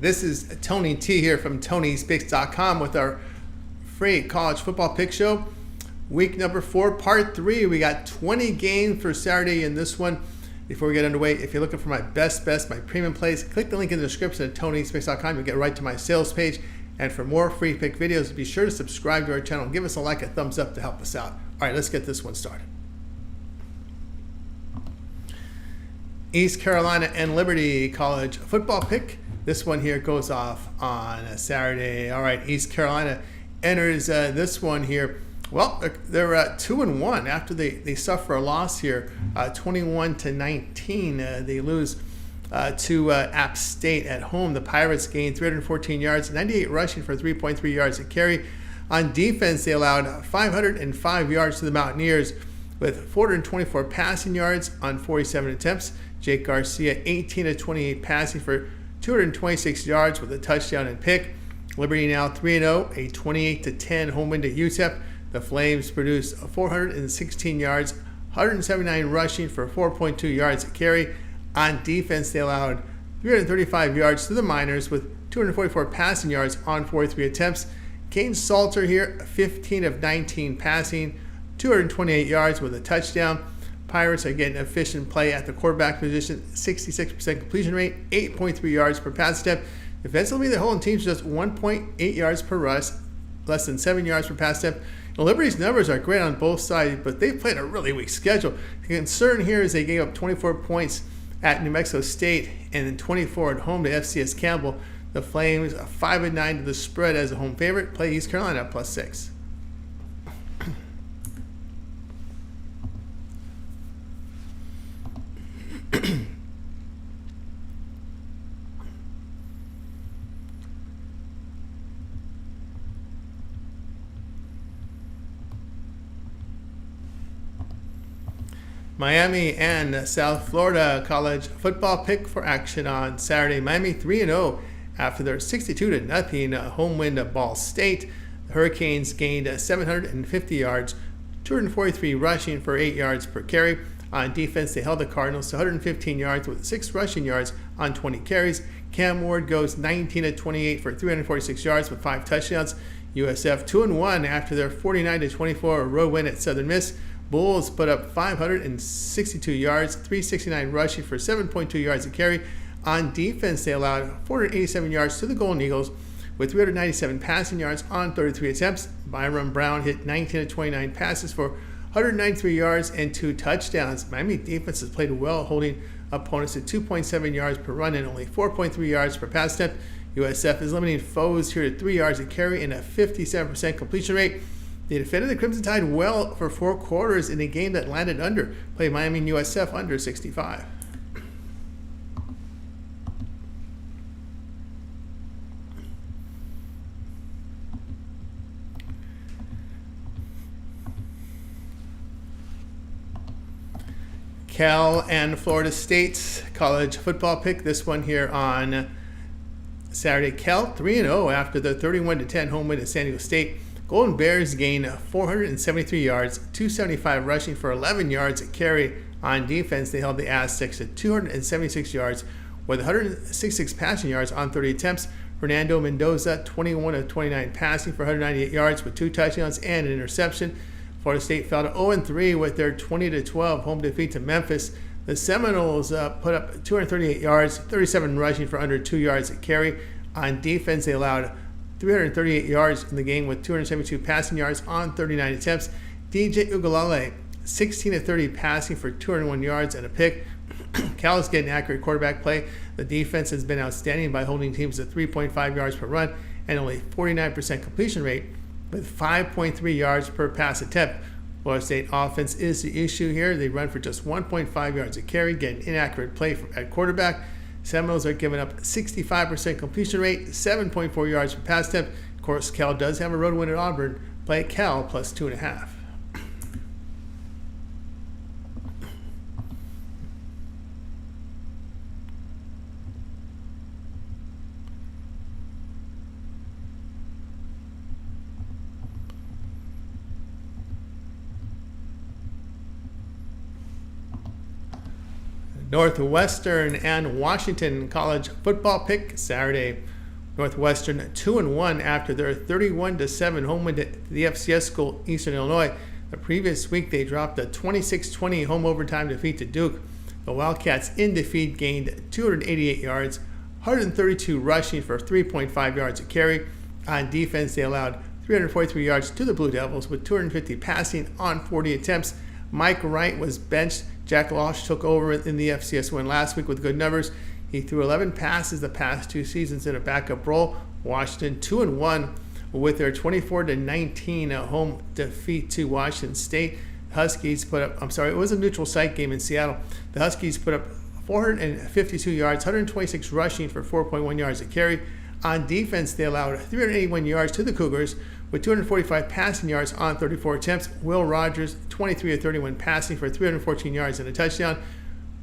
This is Tony T here from Tony'sPicks.com with our free college football pick show. Week number 4, part 3. We got 20 games for Saturday in this one. Before we get underway, if you're looking for my best, my premium plays, click the link in the description at Tony'sPicks.com. You'll get right to my sales page. And for more free pick videos, be sure to subscribe to our channel and give us a thumbs up to help us out. All right, let's get this one started. East Carolina and Liberty college football pick. This one here goes off on a Saturday. All right, East Carolina enters this one here. Well, they're 2-1 after they suffer a loss here, 21-19. They lose to App State at home. The Pirates gained 314 yards, 98 rushing for 3.3 yards a carry. On defense, they allowed 505 yards to the Mountaineers with 424 passing yards on 47 attempts. Jake Garcia, 18-28 passing for 226 yards with a touchdown and pick. Liberty now 3-0, a 28-10 home win to UTEP. The Flames produced 416 yards, 179 rushing for 4.2 yards a carry. On defense, they allowed 335 yards to the Miners with 244 passing yards on 43 attempts. Kane Salter here, 15 of 19 passing, 228 yards with a touchdown. Pirates are getting efficient play at the quarterback position, 66% completion rate, 8.3 yards per pass attempt. Defensively, they're holding teams to just 1.8 yards per rush, less than 7 yards per pass attempt. Now, Liberty's numbers are great on both sides, but they've played a really weak schedule. The concern here is they gave up 24 points at New Mexico State and then 24 at home to FCS Campbell. The Flames are 5-9 to the spread as a home favorite. Play East Carolina at +6. Miami and South Florida college football pick for action on Saturday. Miami 3-0 after their 62-0 home win to Ball State. The Hurricanes gained 750 yards, 243 rushing for 8 yards per carry. On defense, they held the Cardinals to 115 yards with 6 rushing yards on 20 carries. Cam Ward goes 19-28 for 346 yards with 5 touchdowns. USF 2-1 after their 49-24 road win at Southern Miss. Bulls put up 562 yards, 369 rushing for 7.2 yards a carry. On defense, they allowed 487 yards to the Golden Eagles with 397 passing yards on 33 attempts. Byron Brown hit 19-29 passes for 193 yards and 2 touchdowns. Miami defense has played well, holding opponents to 2.7 yards per run and only 4.3 yards per pass attempt. USF is limiting foes here to 3 yards a carry and a 57% completion rate. They defended the Crimson Tide well for 4 quarters in a game that landed under. Play Miami and USF under 65. Cal and Florida State's college football pick. This one here on Saturday. Cal 3-0 after the 31-10 home win at San Diego State. Golden Bears gained 473 yards, 275 rushing for 11 yards a carry. On defense, they held the Aztecs to 276 yards with 166 passing yards on 30 attempts. Fernando Mendoza, 21 of 29 passing for 198 yards with 2 touchdowns and an interception. Florida State fell to 0-3 with their 20-12 home defeat to Memphis. The Seminoles put up 238 yards, 37 rushing for under 2 yards a carry. On defense, they allowed 338 yards in the game with 272 passing yards on 39 attempts. DJ Ugalale, 16-30 passing for 201 yards and a pick. Cal is getting accurate quarterback play. The defense has been outstanding by holding teams to 3.5 yards per run and only 49% completion rate with 5.3 yards per pass attempt. Florida State offense is the issue here. They run for just 1.5 yards a carry, getting inaccurate play at quarterback. Seminoles are giving up 65% completion rate, 7.4 yards per pass attempt. Of course, Cal does have a road win at Auburn. Play Cal +2.5. Northwestern and Washington college football pick Saturday. Northwestern 2-1 after their 31-7 home win to the FCS school Eastern Illinois. The previous week they dropped a 26-20 home overtime defeat to Duke. The Wildcats in defeat gained 288 yards, 132 rushing for 3.5 yards a carry. On defense, they allowed 343 yards to the Blue Devils with 250 passing on 40 attempts. Mike Wright was benched. Jack Losh took over in the FCS win last week with good numbers. He threw 11 passes the past 2 seasons in a backup role. Washington 2-1 with their 24-19 home defeat to Washington State. Huskies put up, it was a neutral site game in Seattle. The Huskies put up 452 yards, 126 rushing for 4.1 yards a carry. On defense, they allowed 381 yards to the Cougars with 245 passing yards on 34 attempts. Will Rogers, 23 of 31 passing for 314 yards and a touchdown.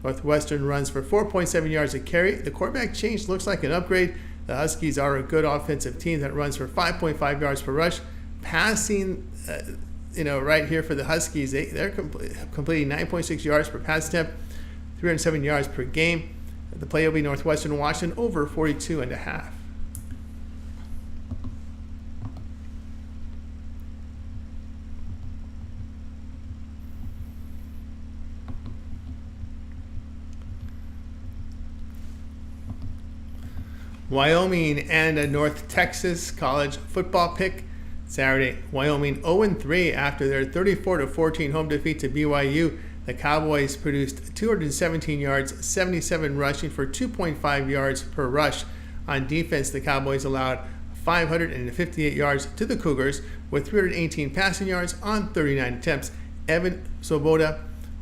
Northwestern runs for 4.7 yards a carry. The quarterback change looks like an upgrade. The Huskies are a good offensive team that runs for 5.5 yards per rush. Passing, right here for the Huskies, they're completing 9.6 yards per pass attempt, 307 yards per game. The play will be Northwestern Washington over 42.5. Wyoming and North Texas college football pick Saturday. Wyoming 0-3 after their 34-14 home defeat to BYU. The Cowboys produced 217 yards, 77 rushing for 2.5 yards per rush. On defense, the Cowboys allowed 558 yards to the Cougars with 318 passing yards on 39 attempts. Evan Svoboda,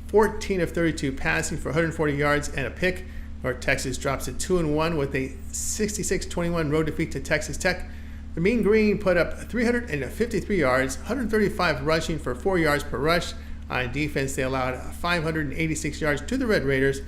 14 of 32 passing for 140 yards and a pick. North Texas drops to 2-1 with a 66-21 road defeat to Texas Tech. The Mean Green put up 353 yards, 135 rushing for 4 yards per rush. On defense, they allowed 586 yards to the Red Raiders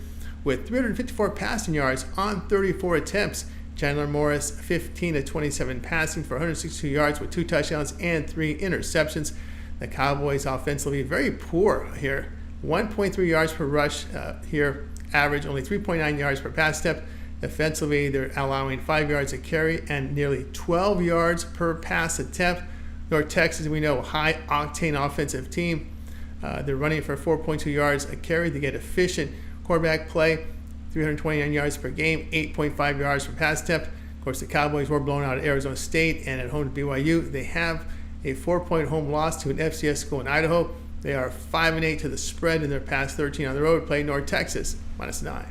with 354 passing yards on 34 attempts. Chandler Morris, 15 of 27 passing for 162 yards with 2 touchdowns and 3 interceptions. The Cowboys offensively very poor here. 1.3 yards per rush here. Average only 3.9 yards per pass step. Defensively, they're allowing 5 yards a carry and nearly 12 yards per pass attempt. North Texas, we know, high-octane offensive team. They're running for 4.2 yards a carry. They get efficient quarterback play, 329 yards per game, 8.5 yards per pass attempt. Of course, the Cowboys were blown out at Arizona State and at home to BYU. They have a 4-point home loss to an FCS school in Idaho. They are 5-8 to the spread in their past 13 on the road, playing North Texas, -9.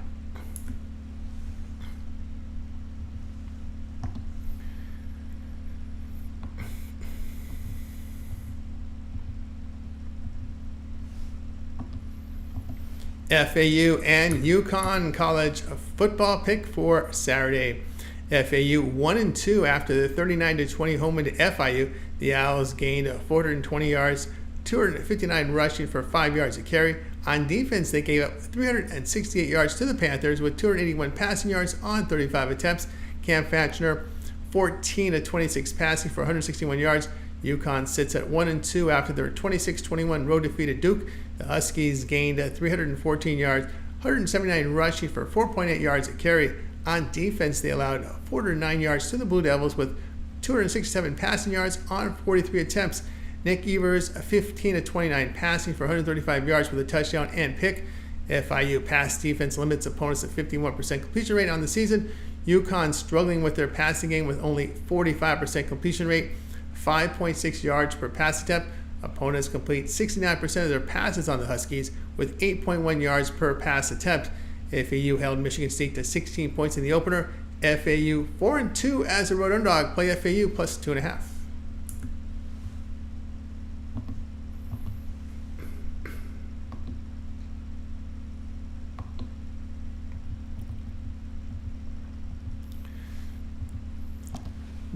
FAU and UCONN college football pick for Saturday. FAU 1-2 after the 39-20 home win to FIU. The Owls gained 420 yards, 259 rushing for 5 yards a carry. On defense, they gave up 368 yards to the Panthers with 281 passing yards on 35 attempts. Cam Fachner, 14 of 26 passing for 161 yards. UConn sits at 1-2 after their 26-21 road defeat at Duke. The Huskies gained 314 yards, 179 rushing for 4.8 yards a carry. On defense, they allowed 409 yards to the Blue Devils with 267 passing yards on 43 attempts. Nick Evers, 15 of 29 passing for 135 yards with a touchdown and pick. FIU pass defense limits opponents at 51% completion rate on the season. UConn struggling with their passing game with only 45% completion rate, 5.6 yards per pass attempt. Opponents complete 69% of their passes on the Huskies with 8.1 yards per pass attempt. FAU held Michigan State to 16 points in the opener. FAU 4-2 as a road underdog. Play FAU plus 2.5.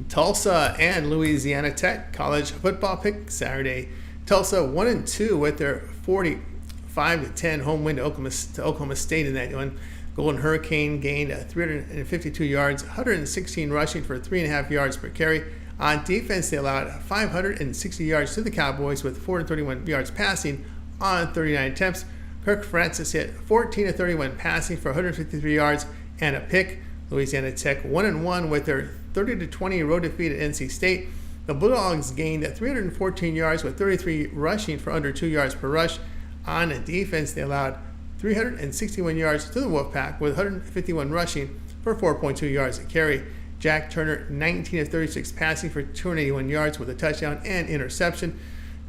Tulsa and Louisiana Tech college football pick Saturday. Tulsa 1-2 with their 45-10 home win to Oklahoma State in that one. Golden Hurricane gained 352 yards, 116 rushing for 3.5 yards per carry. On defense, they allowed 560 yards to the Cowboys with 431 yards passing on 39 attempts. Kirk Francis hit 14 of 31 passing for 153 yards and a pick. Louisiana Tech 1-1 with their 30-20 road defeat at NC State. The Bulldogs gained 314 yards with 33 rushing for under 2 yards per rush. On defense, they allowed 361 yards to the Wolfpack with 151 rushing for 4.2 yards a carry. Jack Turner 19 of 36 passing for 281 yards with a touchdown and interception.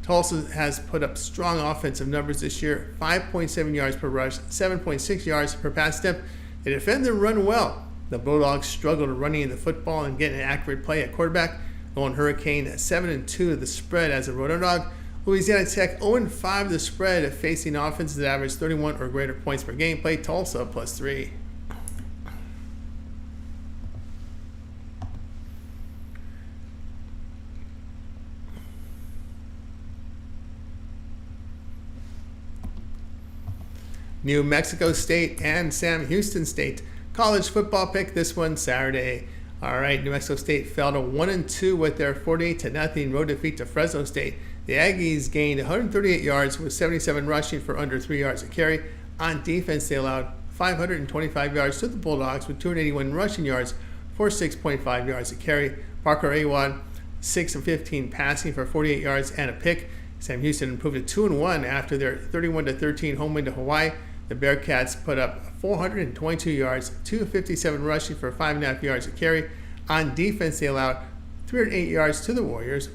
Tulsa has put up strong offensive numbers this year, 5.7 yards per rush, 7.6 yards per pass attempt. They defend the run well. The Bulldogs struggled running the football and getting an accurate play at quarterback. Going Hurricane 7-2 the spread as a road underdog. Louisiana Tech 0-5 the spread facing offenses that average 31 or greater points per game. Play Tulsa +3. New Mexico State and Sam Houston State college football pick. This one Saturday. All right, New Mexico State fell to 1-2 with their 48-0 road defeat to Fresno State. The Aggies gained 138 yards with 77 rushing for under 3 yards a carry. On defense, they allowed 525 yards to the Bulldogs with 281 rushing yards for 6.5 yards a carry. Parker Awad 6 of 15 passing for 48 yards and a pick. Sam Houston improved to 2-1 after their 31-13 home win to Hawaii. The Bearcats put up 422 yards, 257 rushing for 5.5 yards a carry. On defense, they allowed 308 yards to the Warriors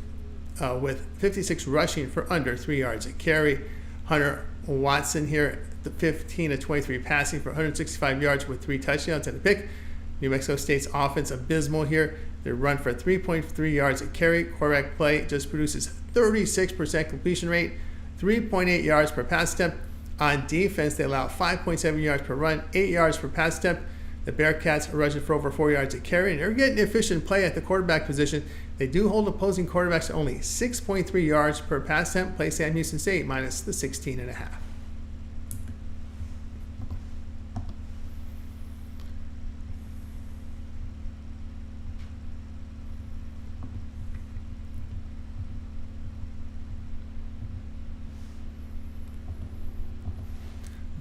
with 56 rushing for under 3 yards a carry. Hunter Watson here, the 15-23 passing for 165 yards with 3 touchdowns and a pick. New Mexico State's offense abysmal here. They run for 3.3 yards a carry. Quarterback play just produces 36% completion rate, 3.8 yards per pass attempt. On defense, they allow 5.7 yards per run, 8 yards per pass attempt. The Bearcats are rushing for over 4 yards a carry, and they're getting efficient play at the quarterback position. They do hold opposing quarterbacks to only 6.3 yards per pass attempt. Play Sam Houston State minus the 16.5.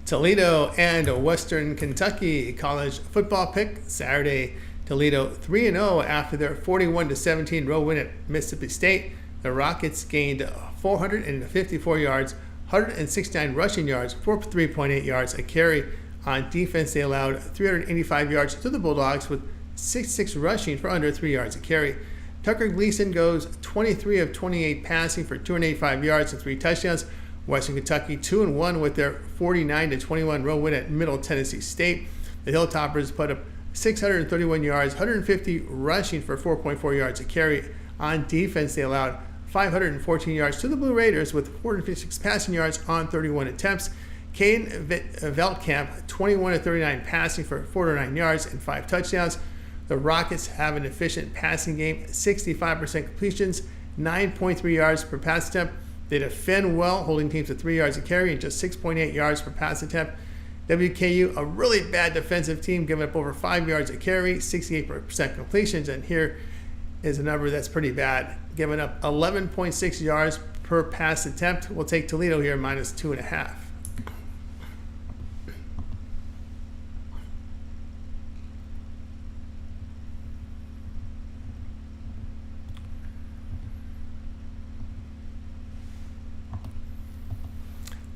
Toledo and Western Kentucky college football pick Saturday. Toledo 3-0 after their 41-17 road win at Mississippi State. The Rockets gained 454 yards, 169 rushing yards for 3.8 yards a carry. On defense, they allowed 385 yards to the Bulldogs with 66 rushing for under 3 yards a carry. Tucker Gleason goes 23 of 28 passing for 285 yards and 3 touchdowns. Western Kentucky 2-1 with their 49-21 road win at Middle Tennessee State. The Hilltoppers put up 631 yards, 150 rushing for 4.4 yards a carry. On defense, they allowed 514 yards to the Blue Raiders with 456 passing yards on 31 attempts. Caden Veldkamp 21-39 passing for 409 yards and 5 touchdowns. The Rockets have an efficient passing game, 65% completions, 9.3 yards per pass attempt. They defend well, holding teams to 3 yards a carry and just 6.8 yards per pass attempt. WKU, a really bad defensive team, giving up over 5 yards a carry, 68% completions, and here is a number that's pretty bad, giving up 11.6 yards per pass attempt. We'll take Toledo here minus 2.5.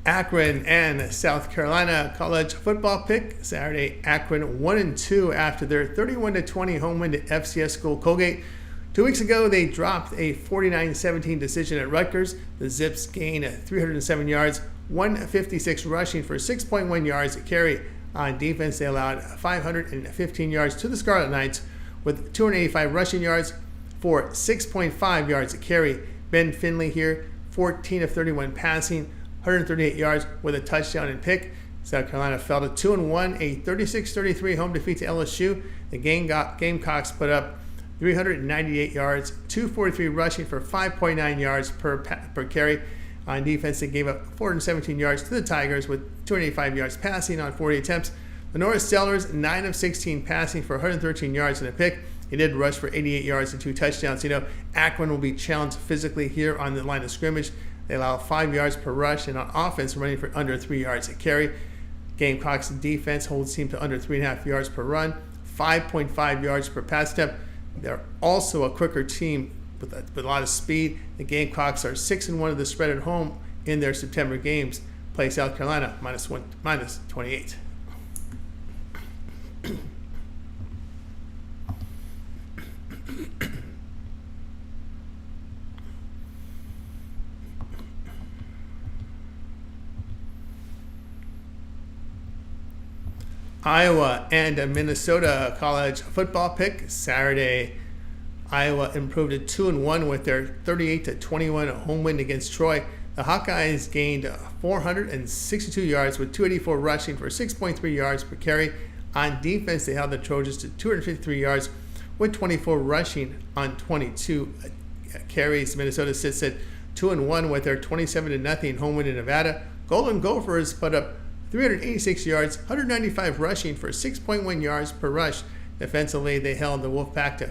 Akron and South Carolina college football pick Saturday. Akron 1-2 after their 31-20 home win to FCS school Colgate. 2 weeks ago, they dropped a 49-17 decision at Rutgers. The Zips gained 307 yards, 156 rushing for 6.1 yards a carry. On defense, they allowed 515 yards to the Scarlet Knights with 285 rushing yards for 6.5 yards a carry. Ben Finley here, 14 of 31 passing, 138 yards with a touchdown and pick. South Carolina fell to 2-1, a 36-33 home defeat to LSU. The Gamecocks put up 398 yards, 243 rushing for 5.9 yards per carry. On defense, they gave up 417 yards to the Tigers with 285 yards passing on 40 attempts. The North Stellars, 9 of 16 passing for 113 yards and a pick. He did rush for 88 yards and 2 touchdowns. Akron will be challenged physically here on the line of scrimmage. they allow 5 yards per rush, and on offense, running for under 3 yards a carry. Gamecocks defense holds team to under 3.5 yards per run, 5.5 yards per pass attempt. They're also a quicker team with a lot of speed. The Gamecocks are 6-1 of the spread at home in their September games. Play South Carolina minus 28. Iowa and Minnesota college football pick Saturday. Iowa improved to 2-1 with their 38-21 home win against Troy. The Hawkeyes gained 462 yards with 284 rushing for 6.3 yards per carry. On defense, they held the Trojans to 253 yards with 24 rushing on 22 carries. Minnesota sits at 2-1 with their 27-0 home win in Nevada. Golden Gophers put up 386 yards, 195 rushing for 6.1 yards per rush. Defensively, they held the Wolfpack to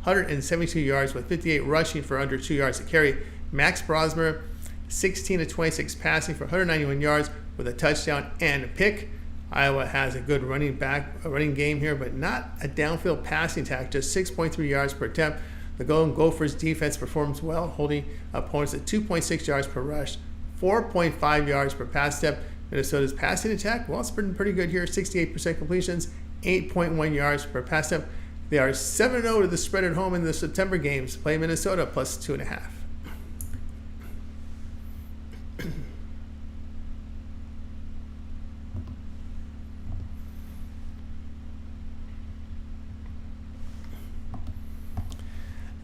172 yards with 58 rushing for under 2 yards a carry. Max Brosmer, 16-26 passing for 191 yards with a touchdown and a pick. Iowa has a good running game here, but not a downfield passing attack, just 6.3 yards per attempt. The Golden Gophers defense performs well, holding opponents at 2.6 yards per rush, 4.5 yards per pass attempt. Minnesota's passing attack, well, it's been pretty good here, 68% completions, 8.1 yards per pass attempt. They are 7-0 to the spread at home in the September games. Play Minnesota plus 2.5.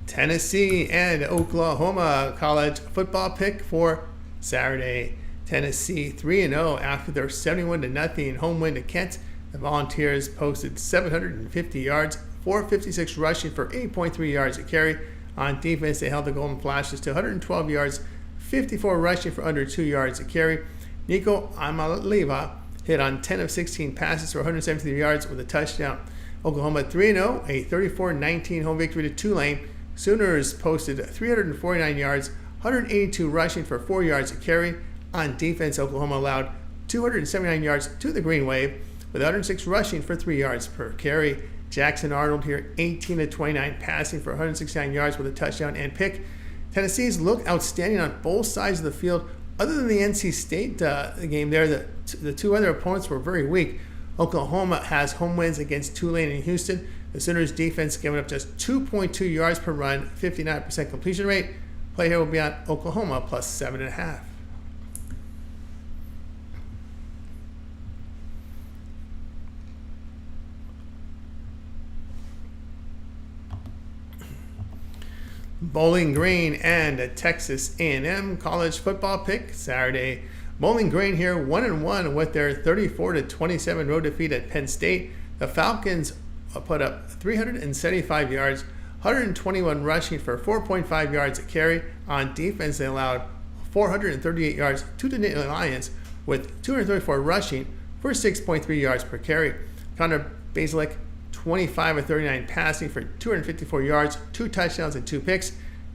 Tennessee and Oklahoma college football pick for Saturday. Tennessee 3-0 after their 71-0 home win to Kent. The Volunteers posted 750 yards, 456 rushing for 8.3 yards a carry. On defense, they held the Golden Flashes to 112 yards, 54 rushing for under 2 yards a carry. Nico Amaliva hit on 10 of 16 passes for 173 yards with a touchdown. Oklahoma 3-0, a 34-19 home victory to Tulane. Sooners posted 349 yards, 182 rushing for 4 yards a carry. On defense, Oklahoma allowed 279 yards to the Green Wave with 106 rushing for 3 yards per carry. Jackson Arnold here, 18-29 passing for 169 yards with a touchdown and pick. Tennessee's looked outstanding on both sides of the field. Other than the NC State game there, the two other opponents were very weak. Oklahoma has home wins against Tulane and Houston. The Sooners defense giving up just 2.2 yards per run, 59% completion rate. Play here will be on Oklahoma plus 7.5. Bowling Green and Texas A&M college football pick Saturday. Bowling Green here 1-1 with their 34-27 road defeat at Penn State. The Falcons put up 375 yards, 121 rushing for 4.5 yards a carry. On defense, they allowed 438 yards to the Nittany Lions with 234 rushing for 6.3 yards per carry. Connor Bazelak, 25-39 passing for 254 yards, 2 touchdowns and 2 picks.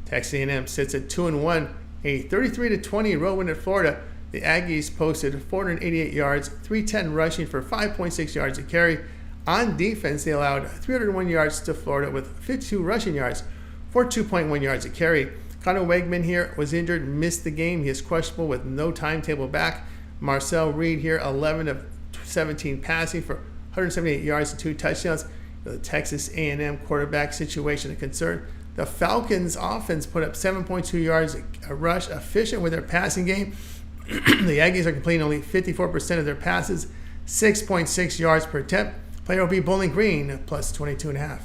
Texas A&M sits at 2-1, a 33-20 road win at Florida. The Aggies posted 488 yards, 310 rushing for 5.6 yards a carry. On defense, they allowed 301 yards to Florida with 52 rushing yards for 2.1 yards a carry. Connor Wegman here was injured, missed the game. He is questionable with no timetable back. Marcel Reed here, 11 of 17 passing for 178 yards and 2 touchdowns. The Texas A&M quarterback situation a concern. The Falcons offense put up 7.2 yards a rush, efficient with their passing game. The Aggies are completing only 54% of their passes, 6.6 yards per attempt. Player will be Bowling Green plus 22.5.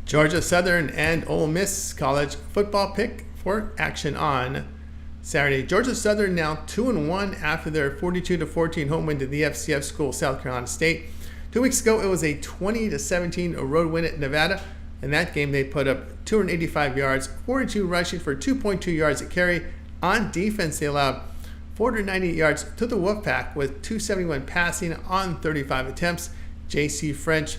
Georgia Southern and Ole Miss college football pick for action on Saturday. Georgia Southern now 2-1 after their 42-14 home win to the FCS school South Carolina State. 2 weeks ago, it was a 20-17 road win at Nevada. In that game, they put up 285 yards, 42 rushing for 2.2 yards a carry. On defense, they allowed 498 yards to the Wolfpack with 271 passing on 35 attempts. J.C. French,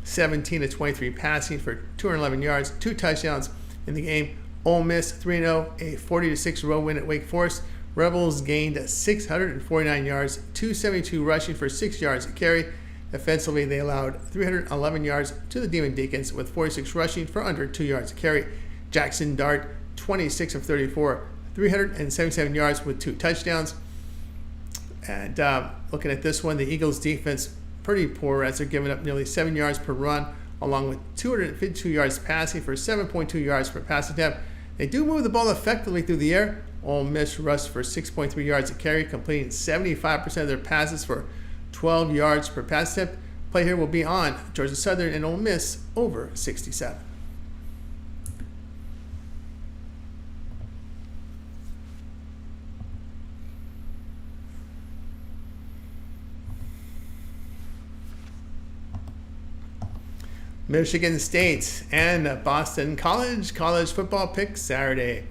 17 of 23 passing for 211 yards, 2 touchdowns in the game. Ole Miss 3-0, a 40-6 road win at Wake Forest. Rebels gained 649 yards, 272 rushing for 6 yards a carry. Offensively, they allowed 311 yards to the Demon Deacons with 46 rushing for under 2 yards a carry. Jackson Dart, 26 of 34, 377 yards with 2 touchdowns. And looking at this one, the Eagles' defense pretty poor as they're giving up nearly 7 yards per run, along with 252 yards passing for 7.2 yards per pass attempt. They do move the ball effectively through the air. Ole Miss rushed for 6.3 yards a carry, completing 75% of their passes for 12 yards per pass attempt. Play here will be on Georgia Southern and Ole Miss over 67. Michigan State and Boston College football pick Saturday.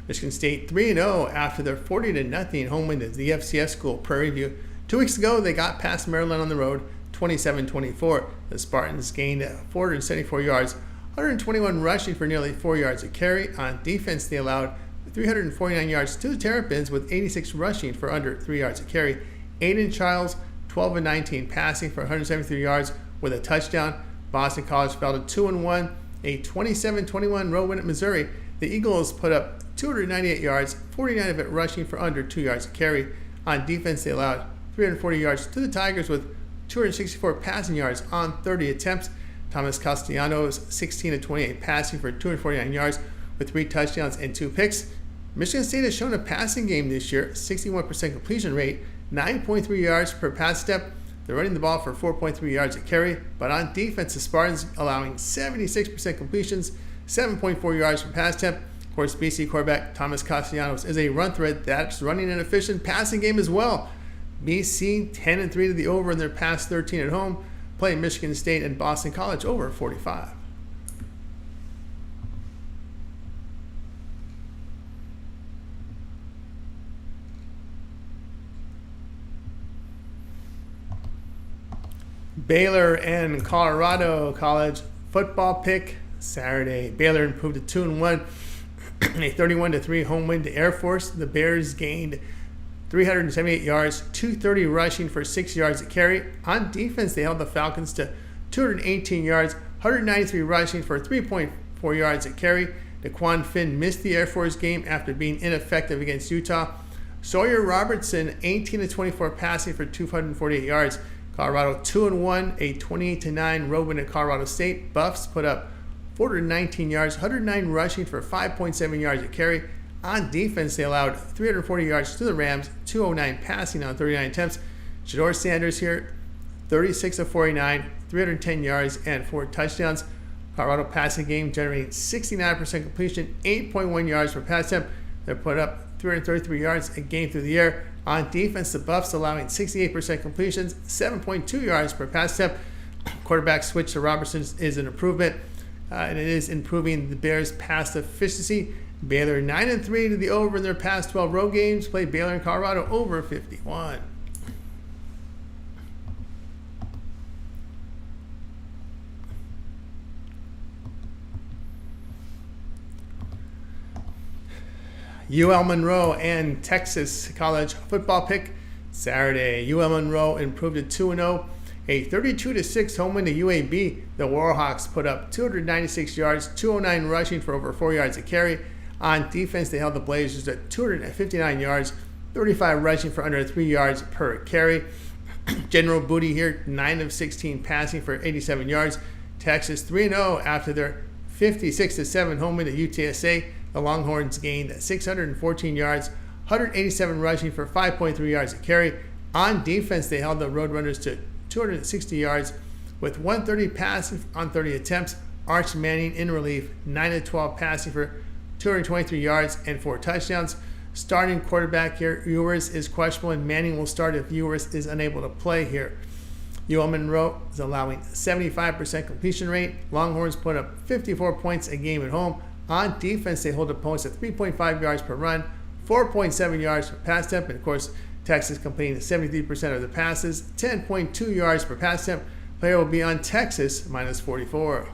Michigan State 3-0 after their 40-0 home win to the FCS school Prairie View. 2 weeks ago, they got past Maryland on the road, 27-24. The Spartans gained 474 yards, 121 rushing for nearly 4 yards a carry. On defense, they allowed 349 yards to the Terrapins with 86 rushing for under 3 yards a carry. Aiden Childs, 12 of 19 passing for 173 yards with a touchdown. Boston College fell to 2-1, a 27-21 road win at Missouri. The Eagles put up 298 yards, 49 of it rushing for under 2 yards a carry. On defense, they allowed 340 yards to the Tigers with 264 passing yards on 30 attempts. Thomas Castellanos, 16 of 28 passing for 249 yards with 3 touchdowns and 2 picks. Michigan State has shown a passing game this year, 61% completion rate, 9.3 yards per pass step. They're running the ball for 4.3 yards a carry, but on defense, the Spartans allowing 76% completions, 7.4 yards per pass attempt. Of course, BC quarterback Thomas Castellanos is a run threat that's running an efficient passing game as well. BC 10-3 to the over in their past 13 at home, playing Michigan State and Boston College over 45. Baylor and Colorado college football pick Saturday. Baylor improved to 2-1, a 31-3 home win to Air Force. The Bears gained 378 yards, 230 rushing for 6 yards a carry. On defense, they held the Falcons to 218 yards, 193 rushing for 3.4 yards a carry. Daquan Finn missed the Air Force game after being ineffective against Utah. Sawyer Robertson, 18 of 24 passing for 248 yards. Colorado 2-1, a 28-9 road win at Colorado State. Buffs put up 419 yards, 109 rushing for 5.7 yards a carry. On defense, they allowed 340 yards to the Rams, 209 passing on 39 attempts. Shedeur Sanders here, 36 of 49, 310 yards and 4 touchdowns. Colorado passing game generating 69% completion, 8.1 yards per pass attempt. They put up 333 yards a game through the air. On defense, the Buffs allowing 68% completions, 7.2 yards per pass attempt. Quarterback switch to Robertson is an improvement, and it is improving the Bears' pass efficiency. Baylor 9-3 to the over in their past 12 road games. Played Baylor and Colorado over 51. UL Monroe and Texas college football pick Saturday. UL Monroe improved to 2-0, a 32-6 home win to UAB. The Warhawks put up 296 yards, 209 rushing for over 4 yards a carry. On defense, they held the Blazers at 259 yards, 35 rushing for under 3 yards per carry. General Booty here, 9 of 16 passing for 87 yards. Texas 3-0 after their 56-7 home win at UTSA. The Longhorns gained 614 yards, 187 rushing for 5.3 yards a carry. On defense, they held the Roadrunners to 260 yards with 130 passing on 30 attempts. Arch Manning in relief, 9 of 12 passing for 223 yards and 4 touchdowns. Starting quarterback here, Ewers is questionable, and Manning will start if Ewers is unable to play here. UL Monroe is allowing 75% completion rate. Longhorns put up 54 points a game at home. On defense, they hold opponents at 3.5 yards per run, 4.7 yards per pass attempt. And of course, Texas completing 73% of the passes, 10.2 yards per pass attempt. Player will be on Texas, minus 44.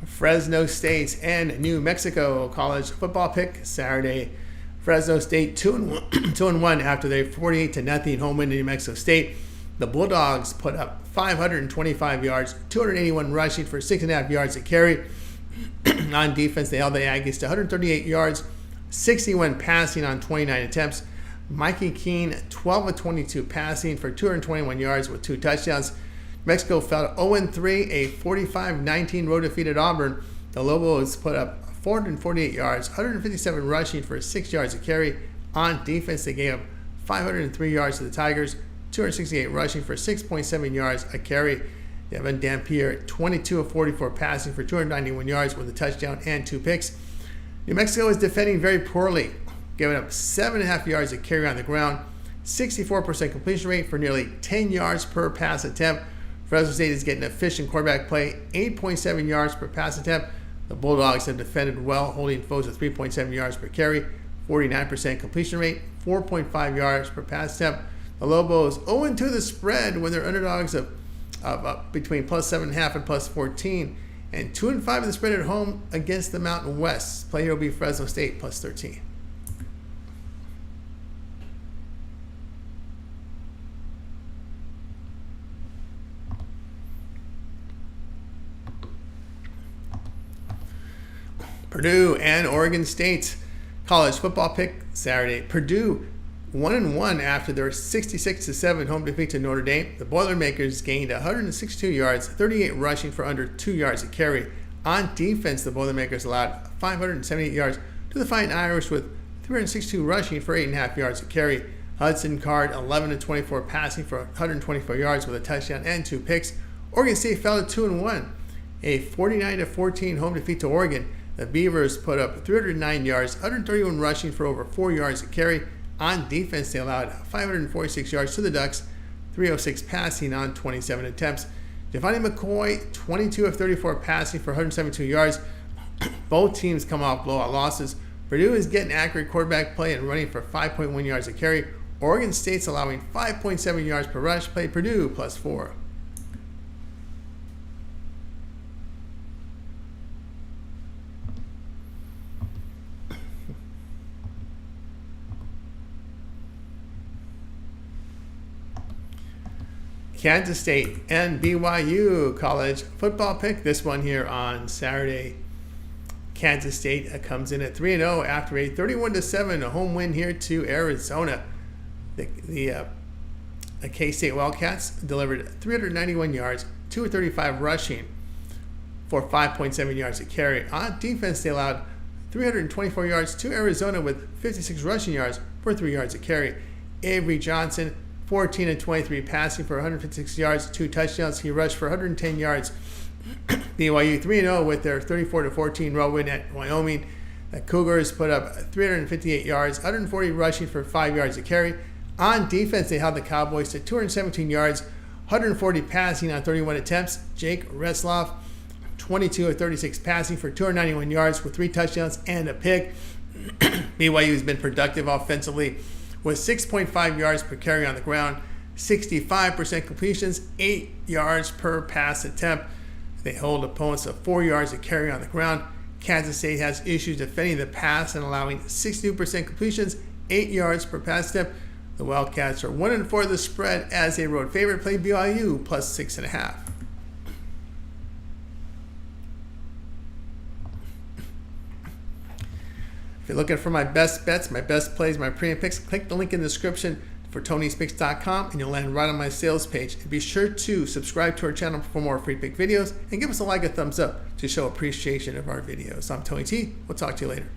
Fresno State and New Mexico college football pick Saturday. Fresno State 2-1 after their 48-0 home win to New Mexico State. The Bulldogs put up 525 yards, 281 rushing for 6.5 yards a carry. On defense, they held the Aggies to 138 yards, 61 passing on 29 attempts. Mikey Keene 12 of 22 passing for 221 yards with 2 touchdowns. Mexico fell to 0-3, a 45-19 road defeat at Auburn. The Lobos put up 448 yards, 157 rushing for 6 yards a carry. On defense, they gave up 503 yards to the Tigers, 268 rushing for 6.7 yards a carry. Devin Dampier, 22 of 44 passing for 291 yards with a touchdown and 2 picks. New Mexico is defending very poorly, giving up 7.5 yards a carry on the ground, 64% completion rate for nearly 10 yards per pass attempt. Fresno State is getting efficient quarterback play, 8.7 yards per pass attempt. The Bulldogs have defended well, holding foes at 3.7 yards per carry, 49% completion rate, 4.5 yards per pass attempt. The Lobos 0-2 the spread when they're underdogs of between plus 7.5 and plus 14, and 2-5 in the spread at home against the Mountain West. Play here will be Fresno State plus 13. Purdue and Oregon State college football pick Saturday. Purdue 1-1 after their 66-7 home defeat to Notre Dame. The Boilermakers gained 162 yards, 38 rushing for under 2 yards a carry. On defense, the Boilermakers allowed 578 yards to the Fighting Irish with 362 rushing for 8.5 yards a carry. Hudson Card 11 of 24 passing for 124 yards with a touchdown and 2 picks. Oregon State fell to 2-1, a 49-14 home defeat to Oregon. The Beavers put up 309 yards, 131 rushing for over 4 yards a carry. On defense, they allowed 546 yards to the Ducks, 306 passing on 27 attempts. Devontae McCoy, 22 of 34 passing for 172 yards. Both teams come off blowout losses. Purdue is getting accurate quarterback play and running for 5.1 yards a carry. Oregon State's allowing 5.7 yards per rush. Play Purdue plus 4. Kansas State and BYU college football pick. This one here on Saturday. Kansas State comes in at 3-0 after a 31-7 home win here to Arizona. The K-State Wildcats delivered 391 yards, 235 rushing for 5.7 yards a carry. On defense, they allowed 324 yards to Arizona with 56 rushing yards for 3 yards a carry. Avery Johnson, 14 of 23 passing for 156 yards, 2 touchdowns. He rushed for 110 yards. BYU 3-0 with their 34-14 road win at Wyoming. The Cougars put up 358 yards, 140 rushing for 5 yards a carry. On defense, they held the Cowboys to 217 yards, 140 passing on 31 attempts. Jake Retzloff, 22 of 36 passing for 291 yards with 3 touchdowns and a pick. BYU has been productive offensively with 6.5 yards per carry on the ground, 65% completions, 8 yards per pass attempt. They hold opponents to 4 yards a carry on the ground. Kansas State has issues defending the pass and allowing 62% completions, 8 yards per pass attempt. The Wildcats are 1-4 the spread as a road favorite. Play BYU plus 6.5. If you're looking for my best bets, my best plays, my premium picks, click the link in the description for Tony'sPicks.com and you'll land right on my sales page. And be sure to subscribe to our channel for more free pick videos and give us a thumbs up to show appreciation of our videos. I'm Tony T. We'll talk to you later.